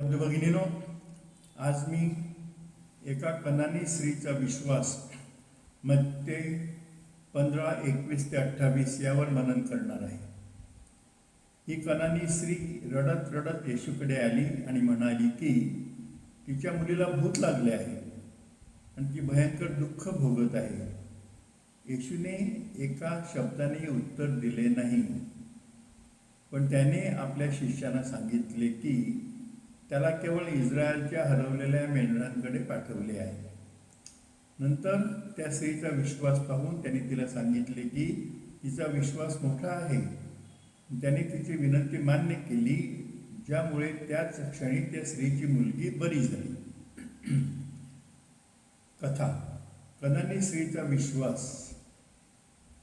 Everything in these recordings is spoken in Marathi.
बंधू भगिनीनो, आज मी एका कनानी स्त्रीचा विश्वास मत्ते 15:21 ते 28 यावर मनन करणार आहे. ही कनानी स्त्री रडत रडत येशूकडे आली आणि म्हणाली की तिच्या मुलीला भूत लागले आहे आणि ती भयंकर दुःख भोगत आहे. येशूने एका शब्दाने उत्तर दिले नाही, पण त्याने आपल्या शिष्यांना सांगितले की त्याला केवळ इस्रायलच्या हरवलेल्या मेंढरांकडे पाठवले आहे. नंतर त्या स्त्रीचा विश्वास पाहून त्यांनी तिला सांगितले की तिचा विश्वास मोठा आहे. त्याने तिची विनंती मान्य केली, ज्यामुळे त्याच क्षणी त्या स्त्रीची मुलगी बरी झाली. कथा: कनानी स्त्रीचा विश्वास.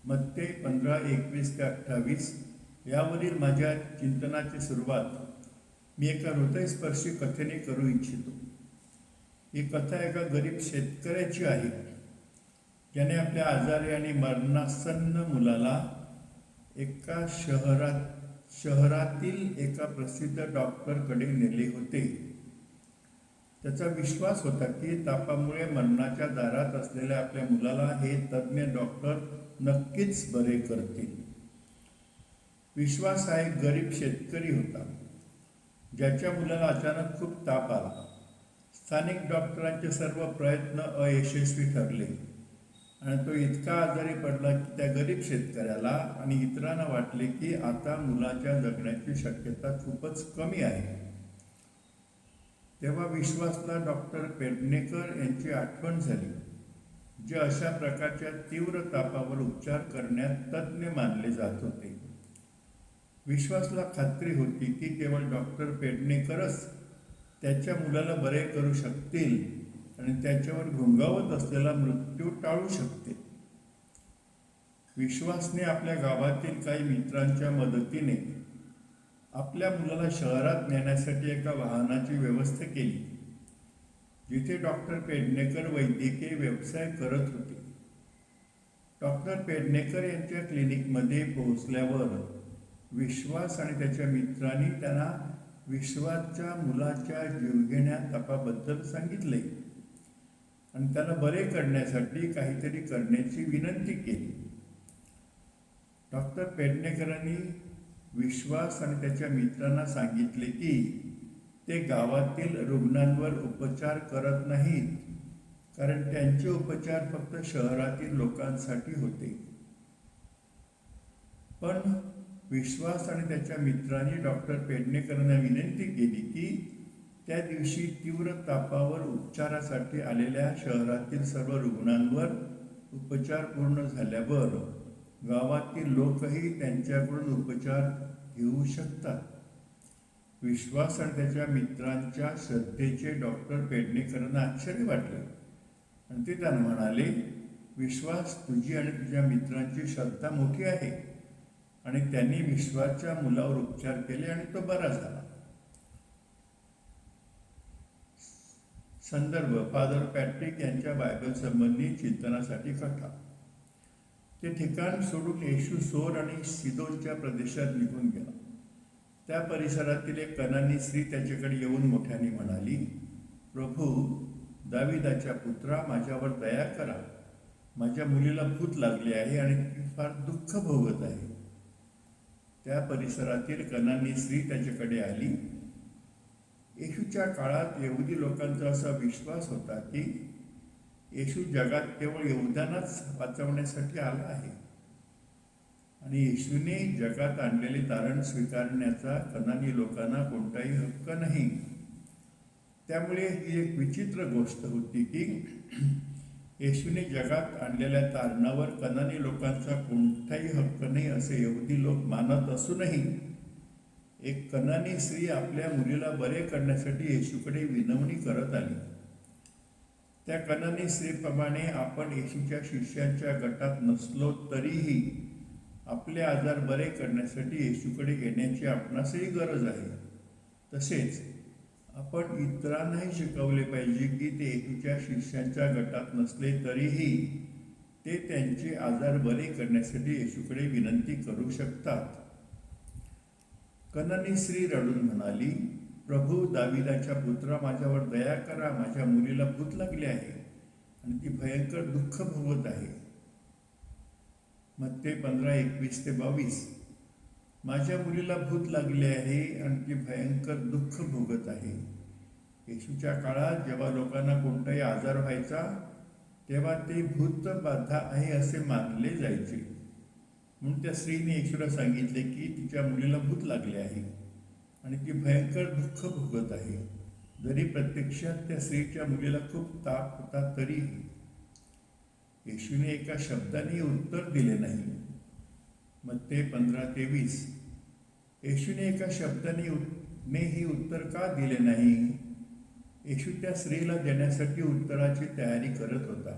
मत्ते 15:21 ते 28 यावरील माझ्या चिंतनाची सुरुवात मी एका हृदयस्पर्शी कथेने करू इच्छितो. ही कथा एका गरीब शेतकऱ्याची आहे, ज्याने आपल्या आजारी आणि मरणासन्न मुलाला एका शहरातील एका प्रसिद्ध डॉक्टरकडे नेले होते. त्याचा विश्वास होता की तापामुळे मरणाच्या दारात असलेल्या आपल्या मुलाला हे तज्ज्ञ डॉक्टर नक्कीच बरे करतील. विश्वास हा एक गरीब शेतकरी होता, ज्याच्या मुलाला अचानक खूप ताप आला. स्थानिक डॉक्टरांचे सर्व प्रयत्न अयशस्वी ठरले आणि तो इतका आजारी पडला की त्या गरीब शेतकऱ्याला आणि इतरांना वाटले की आता मुलाच्या जगण्याची शक्यता खूपच कमी आहे. तेव्हा विश्वासला डॉक्टर पेडणेकर यांची आठवण झाली, जे अशा प्रकारच्या तीव्र तापावर उपचार करण्यात तज्ज्ञ मानले जात होते. विश्वासला खात्री होती की केवळ डॉक्टर पेडणेकरच त्याच्या मुलाला बरे करू शकतील आणि त्याच्यावर घुंगावत असलेला मृत्यू टाळू शकतील. विश्वासने आपल्या गावातील काही मित्रांच्या मदतीने आपल्या मुलाला शहरात नेण्यासाठी एका वाहनाची व्यवस्था केली, जिथे डॉक्टर पेडणेकर वैद्यकीय व्यवसाय करत होते. डॉक्टर पेडणेकर यांच्या क्लिनिकमध्ये पोहोचल्यावर विश्वास आणि त्याच्या मित्रांनी त्यांना विश्वासच्या मुलाच्या जीवघेण्या तपाबद्दल सांगितले आणि त्याला बरे करण्यासाठी काहीतरी करण्याची विनंती केली. डॉक्टर पेडणेकरांनी विश्वास आणि त्याच्या मित्रांना सांगितले की ते गावातील रुग्णांवर उपचार करत नाहीत, कारण त्यांचे उपचार फक्त शहरातील लोकांसाठी होते. पण विश्वास आणि त्याच्या मित्रांनी डॉक्टर पेडणेकरांना विनंती केली की त्या दिवशी तीव्र तापावर उपचारासाठी आलेल्या शहरातील सर्व रुग्णांवर उपचार पूर्ण झाल्यावर गावातील लोकही त्यांच्याकडून उपचार घेऊ शकतात. विश्वास आणि त्याच्या मित्रांच्या श्रद्धेचे डॉक्टर पेडणेकरांना आश्चर्य वाटले आणि ते त्यांना म्हणाले, विश्वास, तुझी आणि तुझ्या मित्रांची श्रद्धा मोठी आहे. आणि त्यांनी विश्वासच्या मुलावर उपचार केले आणि तो बरा झाला. संदर्भ: फादर पॅट्रिक यांच्या बायबल संबंधी चिंतनासाठी कथा. ते ठिकाण सोडून येशू सोर आणि सिदोनच्या प्रदेशात निघून गेला. त्या परिसरातील एक कनानी स्त्री त्याच्याकडे येऊन मोठ्याने म्हणाली, प्रभू, दाविदाच्या पुत्रा, माझ्यावर दया करा. माझ्या मुलीला भूत लागले आहे आणि ती फार दुःख भोगत आहे. त्या परिसरातील कनानी स्त्री त्याच्याकडे आली. येशूच्या काळात यहुदी लोकांचा असा विश्वास होता की येशू जगात केवळ यहुद्यांनाच वाचवण्यासाठी आला आहे आणि येशूने जगात आणलेले तारण स्वीकारण्याचा कनानी लोकांना कोणताही हक्क नाही. त्यामुळे ही एक विचित्र गोष्ट होती की येशूने जगात आणलेल्या तारणावर कनानी लोकांचा कोणताही हक्क नाही असे यहुदी लोक मानत असूनही एक कनानी स्त्री आपल्या मुलीला बरे करण्यासाठी येशूकडे विनवणी करत आली. त्या कनानी स्त्रीप्रमाणे आपण येशूच्या शिष्यांच्या गटात नसलो तरीही आपले आजार बरे करण्यासाठी येशूकडे येण्याची आपणासही गरज आहे. तसेच आपण इतरांनाही शिकवले पाहिजे की ते येशूच्या शिष्यांच्या गटात नसले तरीही ते त्यांचे आजार बरे करण्यासाठी येशूकडे विनंती करू शकतात. कनानी स्त्री रडून म्हणाली, प्रभू दाविदाच्या पुत्रा माझ्यावर दया करा, माझ्या मुलीला भूत लागले आहे आणि ती भयंकर दुःख भोगत आहे. मत्ते 15:21-22. माझ्या मुलीला भूत लागले आहे आणि ती भयंकर दुःख भोगत आहे. येशूच्या काळात जेव्हा लोकांना कोणताही आजार व्हायचा तेव्हा ते भूत बाधा आहे असे मानले जायचे. म्हणून त्या स्त्रीने येशूला सांगितले की तिच्या मुलीला भूत लागले आहे आणि ती भयंकर दुःख भोगत आहे. जरी प्रत्यक्षात त्या स्त्रीच्या मुलीला खूप ताप होता तरीही येशूने एका शब्दाने उत्तर दिले नाही. मत्ते 15:23. येशूने एका शब्दाने उत्तर का दिले नाही? येशू त्या स्त्रीला देण्यासाठी उत्तराची तयारी करत होता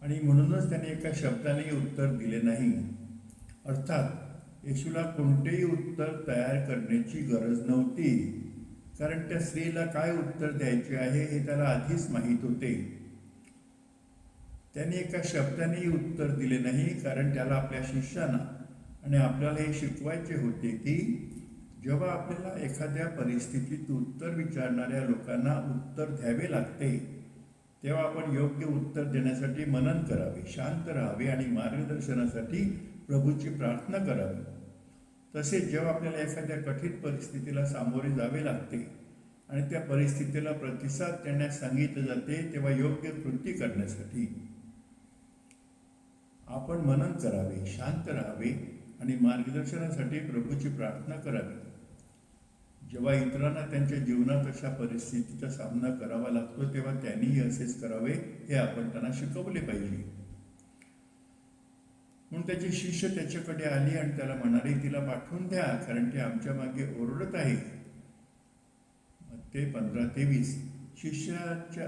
आणि म्हणूनच त्याने एका शब्दाने उत्तर दिले नाही. अर्थात येशूला कोणतेही उत्तर तयार करण्याची गरज नव्हती, कारण त्या स्त्रीला काय उत्तर द्यायचे आहे हे त्याला आधीच माहीत होते. त्याने एका शब्दाने उत्तर दिले नाही, कारण त्याला आपल्या शिष्यांना आणि आपल्याला हे शिकवायचे होते की जेव्हा आपल्याला एखाद्या परिस्थितीत उत्तर विचारणाऱ्या लोकांना उत्तर द्यावे लागते तेव्हा आपण योग्य उत्तर देण्यासाठी मनन करावे, शांत राहावे आणि मार्गदर्शनासाठी प्रभूची प्रार्थना करावी. तसेच जेव्हा आपल्याला एखाद्या कठीण परिस्थितीला सामोरे जावे लागते आणि त्या परिस्थितीला प्रतिसाद देण्यास सांगितले जाते तेव्हा योग्य कृती करण्यासाठी आपण मनन करावे, शांत राहावे आणि मार्गदर्शनासाठी प्रभूची प्रार्थना करावी. जेव्हा इतरांना त्यांच्या जीवनात अशा परिस्थितीचा सामना करावा लागतो तेव्हा त्यांनीही असेच करावे हे आपण त्यांना शिकवले पाहिजे. म्हणून त्याचे शिष्य त्याच्याकडे आले आणि त्याला म्हणाले, तिला पाठवून द्या, कारण ती आमच्या मागे ओरडत आहे. मत्ते 15:23.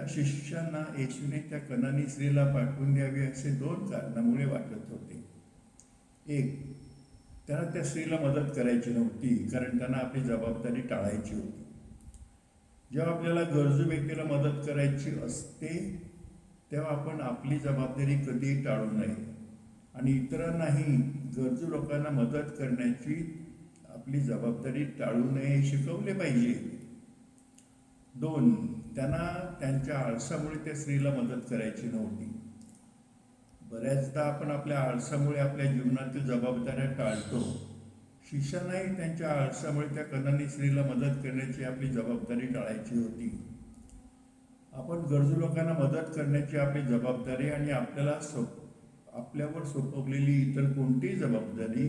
शिष्यांना येशूने त्या कनानी स्त्रीला पाठवून द्यावे असे 2 कारणामुळे वाटत होते. 1. त्यांना त्या स्त्रीला मदत करायची नव्हती, कारण त्यांना आपली जबाबदारी टाळायची होती. जेव्हा आपल्याला गरजू व्यक्तीला मदत करायची असते तेव्हा आपण आपली जबाबदारी कधीही टाळू नये आणि इतरांनाही गरजू लोकांना मदत करण्याची आपली जबाबदारी टाळू नये हे शिकवले पाहिजे. 2. त्यांना त्यांच्या आळसामुळे त्या स्त्रीला मदत करायची नव्हती. बऱ्याचदा आपण आपल्या आळसामुळे आपल्या जीवनातील जबाबदाऱ्या टाळतो. शिष्यांनाही त्यांच्या आळसामुळे त्या कनानी स्त्रीला मदत करण्याची आपली जबाबदारी टाळायची होती. आपण गरजू लोकांना मदत करण्याची आपली जबाबदारी आणि आपल्यावर सोपवलेली इतर कोणतीही जबाबदारी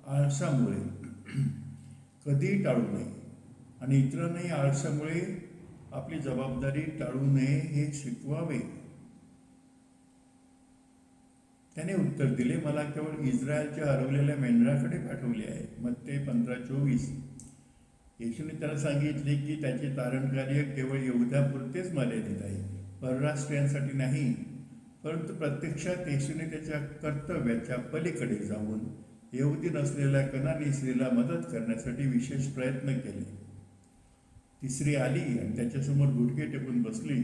आळसामुळे कधीही टाळू नये आणि इतरांनाही आळसामुळे आपली जबाबदारी टाळू नये हे शिकवावे. त्याने उत्तर दिले, मला केवळ इस्रायलच्या हरवलेल्या मेंढराकडे पाठवले आहे. मत्ते 15:24. येशूने त्याला सांगितले की त्याचे तारण कार्य केवळ यहुद्यापुरतेच मर्यादित आहे, परराष्ट्रीयांसाठी नाही. परंतु प्रत्यक्षात येशूने त्याच्या कर्तव्याच्या पलीकडे जाऊन यहुदी नसलेल्या कनानी स्त्रीला मदत करण्यासाठी विशेष प्रयत्न केले. ती स्त्री आली आणि त्याच्यासमोर गुडघे टेकून बसली.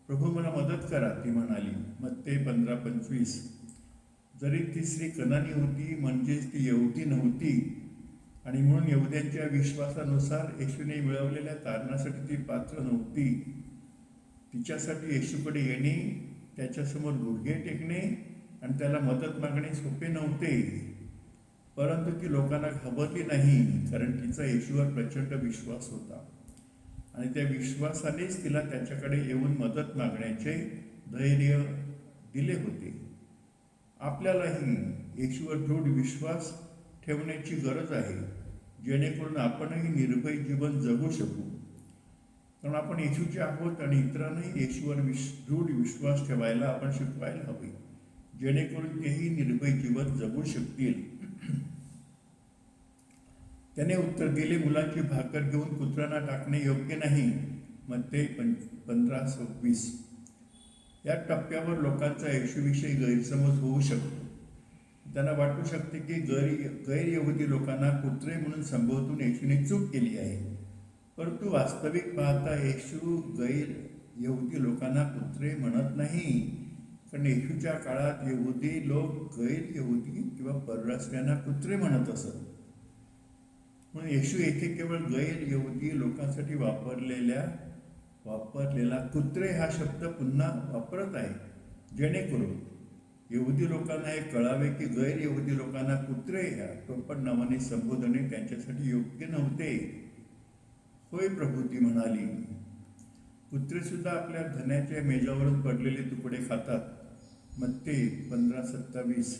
प्रभू, मला मदत करा, ती म्हणाली. मत्ते 15:25. जरी ती स्त्री कनानी होती म्हणजेच ती यहुदी नव्हती आणि म्हणून यहुद्यांच्या विश्वासानुसार येशूने मिळवलेल्या तारणासाठी ती पात्र नव्हती. तिच्यासाठी येशूकडे येणे, त्याच्यासमोर गुडघे टेकणे आणि त्याला मदत मागणे सोपे नव्हते. परंतु ती लोकांना घाबरली नाही, कारण तिचा येशूवर प्रचंड विश्वास होता आणि त्या विश्वासानेच तिला त्याच्याकडे येऊन मदत मागण्याचे धैर्य दिले होते. आपल्यालाही येशूवर दृढ विश्वास ठेवण्याची गरज आहे, जेणेकरून आपणही निर्भय जीवन जगू शकू. कारण आपण येशूचे आहोत आणि इतरांनाही येशूवर दृढ विश्वास ठेवायला आपण शिकवायला हवे, जेणेकरून तेही निर्भय जीवन जगू शकतील. त्याने उत्तर दिले, मुलाची भाकर घेऊन कुत्र्यांना टाकणे योग्य नाही. मत्ते 15:26. या टप्प्यावर लोकांचा येशूविषयी गैरसमज होऊ शकतो. त्यांना वाटू शकते की गैरयहुदी लोकांना कुत्रे म्हणून संबोधून येशूने चूक केली आहे. परंतु वास्तविक पाहता येशू गैरयहुदी लोकांना कुत्रे म्हणत नाही, कारण येशूच्या काळात यहुदी लोक गैरयहुदी किंवा परराष्ट्रीयांना कुत्रे म्हणत असत. म्हणून येशू येथे केवळ गैर यहुदी लोकांसाठी वापरलेला कुत्रे हा शब्द पुन्हा वापरत आहे, जेणेकरून यहुदी लोकांना हे कळावे की गैर यहुदी लोकांना कुत्रे या टोपण नावाने संबोधणे त्यांच्यासाठी योग्य नव्हते. होय प्रभू, ती म्हणाली, कुत्रे सुद्धा आपल्या धन्याच्या मेजावरून पडलेले तुकडे खातात. मत्ते 15:27.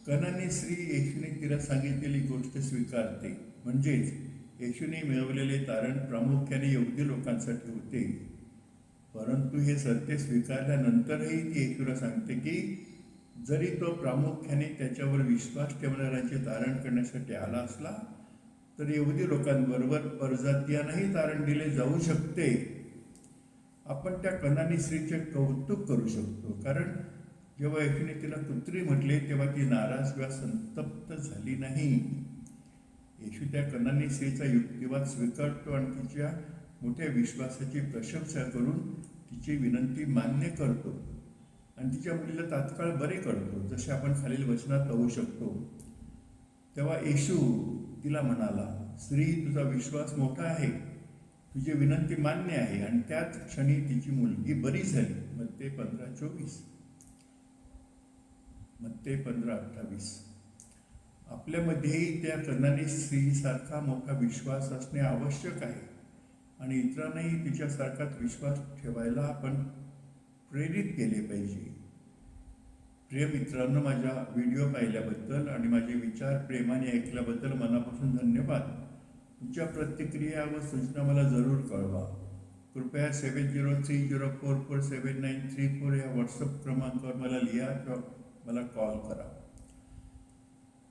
कनानी स्त्री येशूने तिला सांगितलेली गोष्ट स्वीकारते, म्हणजेच येशूने मिळवलेले तारण प्रामुख्याने यहुदी लोकांसाठी होते. परंतु हे सत्य स्वीकारल्यानंतरही ती येशूला सांगते की जरी तो प्रामुख्याने त्याच्यावर विश्वास ठेवणाऱ्यांचे तारण करण्यासाठी आला असला तर यहुदी लोकांबरोबर परजातीयांनाही तारण दिले जाऊ शकते. आपण त्या कनानी स्त्रीचे कौतुक करू शकतो, कारण जेव्हा येशूने तिला कुत्री म्हटले तेव्हा ती नाराज किंवा संतप्त झाली नाही. येशू त्या कनानी स्त्रीचा युक्तिवाद स्वीकारतो आणि तिच्या मोठ्या विश्वासाची प्रशंसा करून तिची विनंती मान्य करतो आणि तिच्या मुलीला तात्काळ बरे करतो, जसे आपण खालील वचनात पाहू शकतो. तेव्हा येशू तिला म्हणाला, स्त्री, तुझा विश्वास मोठा आहे, तुझी विनंती मान्य आहे. आणि त्याच क्षणी तिची मुलगी बरी झाली. मत्ते 15:24. मत्ते 15:28. आपल्यामध्येही त्या कनानी स्त्रीसारखा मोठा विश्वास असणे आवश्यक आहे आणि इतरांनाही तिच्यासारखाच विश्वास ठेवायला आपण प्रेरित केले पाहिजे. प्रिय मित्रांनो, माझा व्हिडिओ पाहिल्याबद्दल आणि माझे विचार प्रेमाने ऐकल्याबद्दल मनापासून धन्यवाद. तुमच्या प्रतिक्रिया व सूचना मला जरूर कळवा. कृपया 7030447934 या व्हॉट्सअप क्रमांकावर मला लिहा किंवा मला कॉल करा.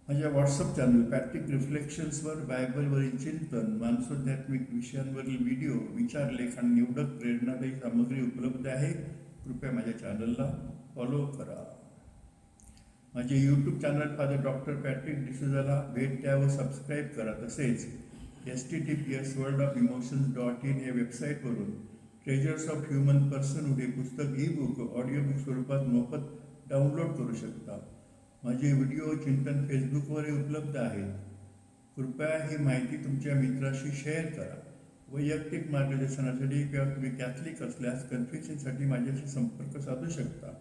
माझ्या व्हॉट्सअप चॅनल पॅट्रिक रिफ्लेक्शन्सवर बायबलवरील चिंतन, मानसोध्यात्मिक विषयांवरील व्हिडिओ, विचारलेख आणि निवडक प्रेरणादायी सामग्री उपलब्ध आहे. कृपया माझ्या चॅनलला फॉलो करा. माझे YouTube channel father doctor Patrick डिसूझाला भेट द्या व सबस्क्राईब करा. तसेच https://worldofemotions.in या वेबसाईटवरून ट्रेजर्स ऑफ ह्युमन पर्सनहुड हे पुस्तक ई-बुक ऑडिओबुक स्वरूपात मोफत डाउनलोड करू शकता. माझे व्हिडिओ चिंतन फेसबुकवरही उपलब्ध आहेत. कृपया ही माहिती तुमच्या मित्राशी शेअर करा. वैयक्तिक मार्गदर्शनासाठी किंवा तुम्ही कॅथलिक असल्यास कन्फ्युशनसाठी माझ्याशी संपर्क साधू शकता.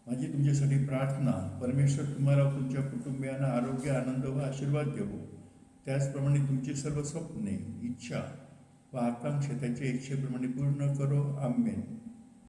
माझी तुमच्यासाठी प्रार्थना, परमेश्वर तुम्हाला व तुमच्या कुटुंबियांना आरोग्य, आनंद व आशीर्वाद देवो. त्याचप्रमाणे तुमची सर्व स्वप्ने, इच्छा व आकांक्षा त्याच्या इच्छेप्रमाणे पूर्ण करो. आमेन.